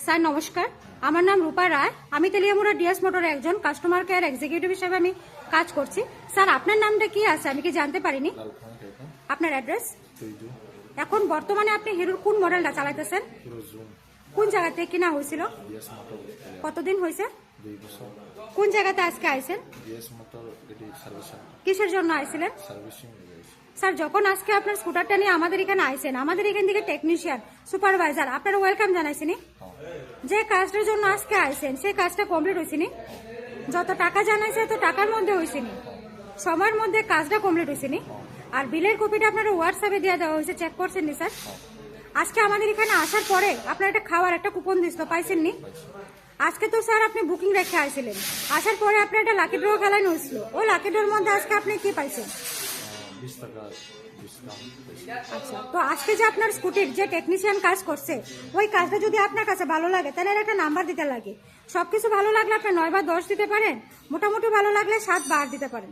Sir নমস্কার, আমার নাম রূপা রায়। আমি তেলিয়ামুড়া ডিএস মোটরে একজন কাস্টমার কেয়ার এক্সিকিউটিভ হিসেবে আমি কাজ করছি। স্যার আপনার নামটা কি আছে আমি কি জানতে পারিনি? আপনার অ্যাড্রেস? এখন বর্তমানে আপনি হিরোর কোন মডেলটা চালাইতেছেন? কোন জায়গা থেকে কিনা হয়েছিল? কতদিন হয়েছে? কোন জায়গাতে আজকে আইছেন? কিসের জন্য আইছিলেন? স্যার যখন আজকে আপনার স্কুটারটা নিয়ে আমাদের এখানে আইছেন, আমাদের এখান থেকে টেকনিশিয়ান সুপারভাইজার আপনারা ওয়েলকাম জানাইছিনি। যে কাজটার জন্য আজকে আইছেন সেই কাজটা কমপ্লিট হয়েছিনি। যত টাকা জানাইছে তো টাকার মধ্যে হয়েছিনি, সময়ের মধ্যে কাজটা কমপ্লিট হয়েছিনি। আর বিলের কপিটা আপনারা হোয়াটসঅ্যাপে দিয়ে দেওয়া হয়েছে, চেক করছেন নি স্যার? আজকে আমাদের এখানে আসার পরে আপনার একটা খাওয়ার একটা কুপন দিছিল, পাইছেন নি? আজকে তো স্যার আপনি বুকিং রেখে আইছিলেন, আসার পরে আপনার একটা লাকি ড্র খেলানো হয়েছিল, ওই লাকি ড্রর মধ্যে আজকে আপনি কি পাইছেন? আচ্ছা, তো আজকে যে আপনার স্কুটির যে টেকনিশিয়ান কাজ করছে ওই কাজটা যদি আপনার কাছে ভালো লাগে তাহলে একটা নাম্বার দিতে লাগে। সবকিছু ভালো লাগলে আপনি 9 বা 10 দিতে পারেন, মোটামুটি ভালো লাগলে 7 বা 8 দিতে পারেন।